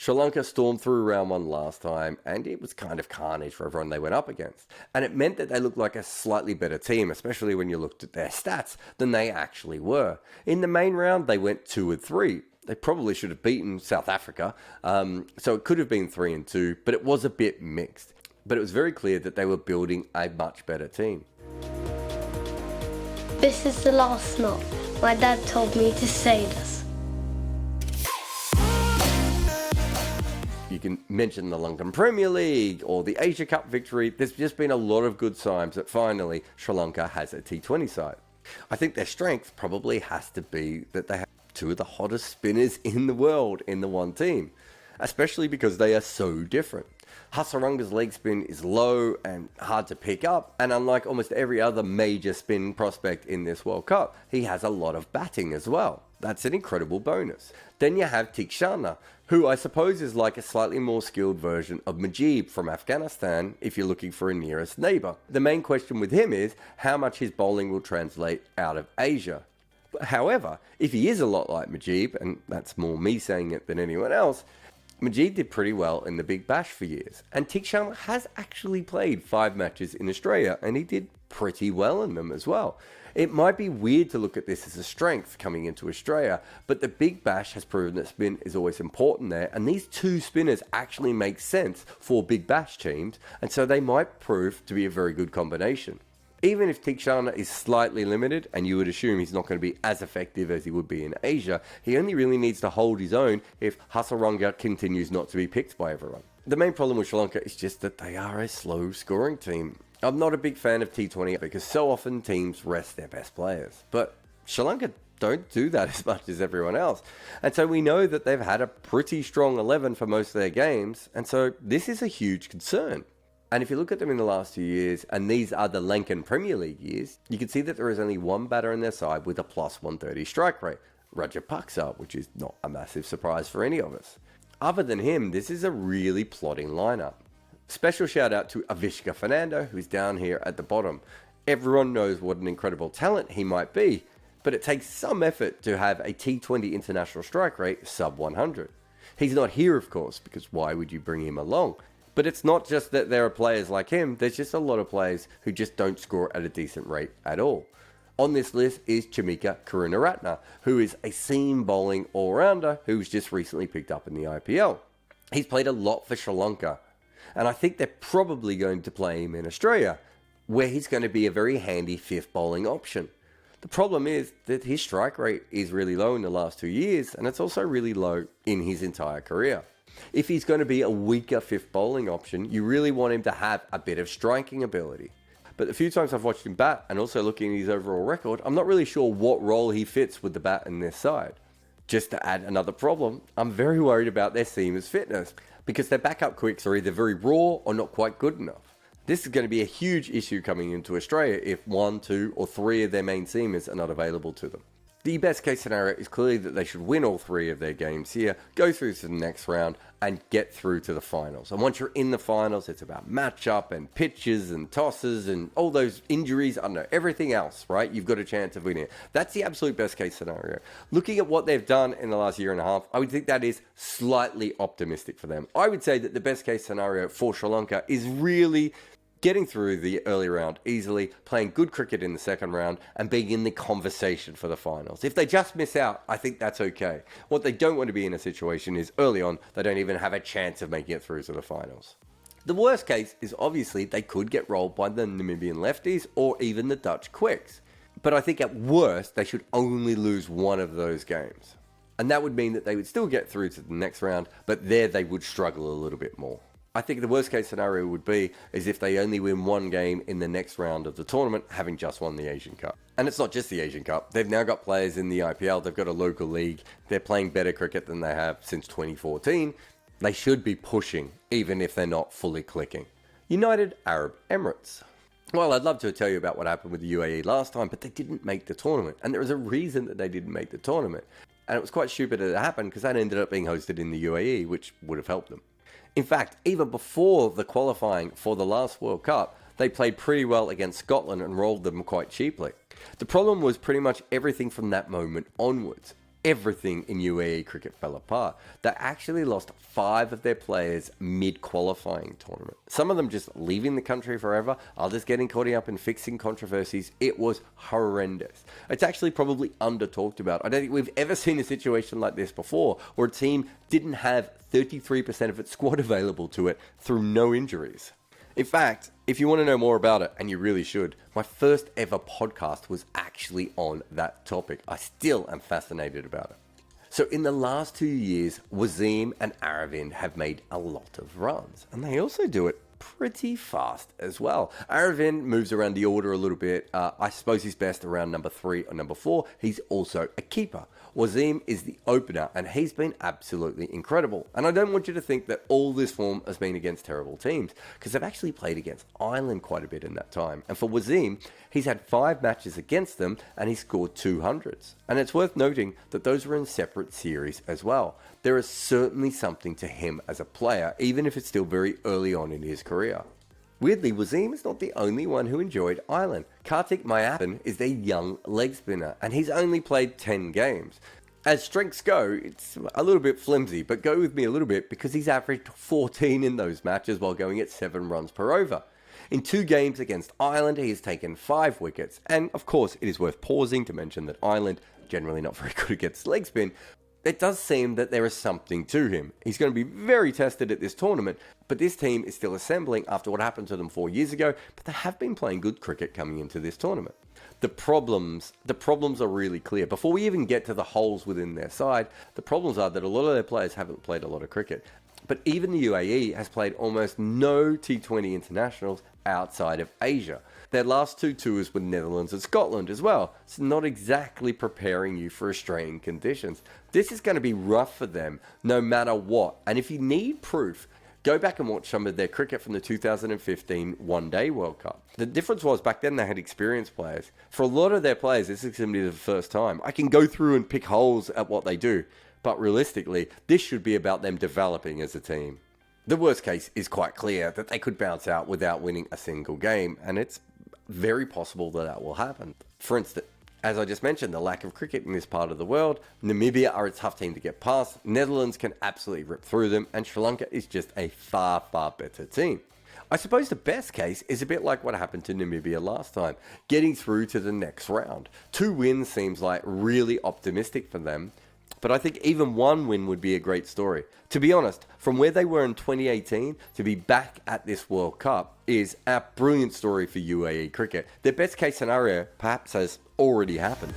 Sri Lanka stormed through round one last time, and it was kind of carnage for everyone they went up against. And it meant that they looked like a slightly better team, especially when you looked at their stats, than they actually were. In the main round, they went 2-3. They probably should have beaten South Africa, so it could have been 3-2, but it was a bit mixed. But it was very clear that they were building a much better team. This is the last knot. My dad told me to say this. You can mention the Lankan Premier League or the Asia Cup victory. There's just been a lot of good signs that finally Sri Lanka has a T20 side. I think their strength probably has to be that they have two of the hottest spinners in the world in the one team, especially because they are so different. Hasaranga's leg spin is low and hard to pick up, and unlike almost every other major spin prospect in this World Cup, he has a lot of batting as well. That's an incredible bonus. Then you have Tikshana, who I suppose is like a slightly more skilled version of Mujeeb from Afghanistan if you're looking for a nearest neighbour. The main question with him is how much his bowling will translate out of Asia. However, if he is a lot like Mujeeb, and that's more me saying it than anyone else, Mujeeb did pretty well in the Big Bash for years, and Tikshana has actually played 5 matches in Australia, and he did pretty well in them as well. It might be weird to look at this as a strength coming into Australia, but the Big Bash has proven that spin is always important there, and these two spinners actually make sense for Big Bash teams, and so they might prove to be a very good combination. Even if Tikshana is slightly limited, and you would assume he's not going to be as effective as he would be in Asia, he only really needs to hold his own if Hasaranga continues not to be picked by everyone. The main problem with Sri Lanka is just that they are a slow scoring team. I'm not a big fan of T20 because so often teams rest their best players, but Sri Lanka don't do that as much as everyone else. And so we know that they've had a pretty strong 11 for most of their games, and so this is a huge concern. And if you look at them in the last 2 years, and these are the Lankan Premier League years, you can see that there is only one batter in their side with a plus 130 strike rate, Rajapaksa, which is not a massive surprise for any of us. Other than him, this is a really plodding lineup. Special shout out to Avishka Fernando, who's down here at the bottom. Everyone knows what an incredible talent he might be, but it takes some effort to have a T20 international strike rate sub 100. He's not here, of course, because why would you bring him along? But it's not just that there are players like him, there's just a lot of players who just don't score at a decent rate at all. On this list is Chamika Karunaratne, who is a seam bowling all-rounder who's just recently picked up in the IPL. He's played a lot for Sri Lanka, and I think they're probably going to play him in Australia, where he's going to be a very handy fifth bowling option. The problem is that his strike rate is really low in the last 2 years, and it's also really low in his entire career. If he's going to be a weaker fifth bowling option, you really want him to have a bit of striking ability. But the few times I've watched him bat, and also looking at his overall record, I'm not really sure what role he fits with the bat in this side. Just to add another problem, I'm very worried about their seamers' fitness, because their backup quicks are either very raw or not quite good enough. This is going to be a huge issue coming into Australia if 1, 2 or 3 of their main seamers are not available to them. The best case scenario is clearly that they should win all 3 of their games here, go through to the next round, and get through to the finals. And once you're in the finals, it's about matchup and pitches and tosses and all those injuries, I don't know, everything else, right? You've got a chance of winning. That's the absolute best case scenario. Looking at what they've done in the last year and a half, I would think that is slightly optimistic for them. I would say that the best case scenario for Sri Lanka is really getting through the early round easily, playing good cricket in the second round, and being in the conversation for the finals. If they just miss out, I think that's okay. What they don't want to be in a situation is early on, they don't even have a chance of making it through to the finals. The worst case is obviously they could get rolled by the Namibian lefties or even the Dutch quicks. But I think at worst, they should only lose one of those games. And that would mean that they would still get through to the next round, but there they would struggle a little bit more. I think the worst case scenario would be is if they only win one game in the next round of the tournament, having just won the Asian Cup. And it's not just the Asian Cup. They've now got players in the IPL. They've got a local league. They're playing better cricket than they have since 2014. They should be pushing, even if they're not fully clicking. United Arab Emirates. Well, I'd love to tell you about what happened with the UAE last time, but they didn't make the tournament. And there was a reason that they didn't make the tournament. And it was quite stupid that it happened because that ended up being hosted in the UAE, which would have helped them. In fact, even before the qualifying for the last World Cup, they played pretty well against Scotland and rolled them quite cheaply. The problem was pretty much everything from that moment onwards. everything in UAE cricket fell apart. They actually lost 5 of their players mid-qualifying tournament. Some of them just leaving the country forever, others getting caught up in fixing controversies. It was horrendous. It's actually probably under-talked about. I don't think we've ever seen a situation like this before, where a team didn't have 33% of its squad available to it through no injuries. In fact, if you want to know more about it, and you really should, my first ever podcast was actually on that topic. I still am fascinated about it. So in the last 2 years, Wasim and Aravind have made a lot of runs, and they also do it pretty fast as well. Aravind moves around the order a little bit. I suppose he's best around number 3 or number 4. He's also a keeper. Wasim is the opener, and he's been absolutely incredible. And I don't want you to think that all this form has been against terrible teams, because they've actually played against Ireland quite a bit in that time. And for Wasim, he's had 5 matches against them, and he scored 200s. And it's worth noting that those were in separate series as well. There is certainly something to him as a player, even if it's still very early on in his career. Weirdly, Wasim is not the only one who enjoyed Ireland. Kartik Mayappan is their young leg spinner, and he's only played 10 games. As strengths go, it's a little bit flimsy, but go with me a little bit because he's averaged 14 in those matches while going at 7 runs per over. In 2 games against Ireland, he has taken 5 wickets, and of course it is worth pausing to mention that Ireland, generally not very good against leg spin, it does seem that there is something to him. He's going to be very tested at this tournament, but this team is still assembling after what happened to them 4 years ago, but they have been playing good cricket coming into this tournament. The problems are really clear. Before we even get to the holes within their side, the problems are that a lot of their players haven't played a lot of cricket. But even the UAE has played almost no T20 internationals outside of Asia. Their last 2 tours were Netherlands and Scotland as well. It's not exactly preparing you for Australian conditions. This is going to be rough for them no matter what. And if you need proof, go back and watch some of their cricket from the 2015 One-Day World Cup. The difference was back then they had experienced players. For a lot of their players, this is going to be the first time. I can go through and pick holes at what they do, but realistically, this should be about them developing as a team. The worst case is quite clear, that they could bounce out without winning a single game, and it's very possible that that will happen. For instance, as I just mentioned, the lack of cricket in this part of the world, Namibia are a tough team to get past, Netherlands can absolutely rip through them, and Sri Lanka is just a far, far better team. I suppose the best case is a bit like what happened to Namibia last time, getting through to the next round. 2 wins seems like really optimistic for them, but I think even 1 win would be a great story. To be honest, from where they were in 2018 to be back at this World Cup is a brilliant story for UAE cricket. Their best case scenario perhaps has already happened.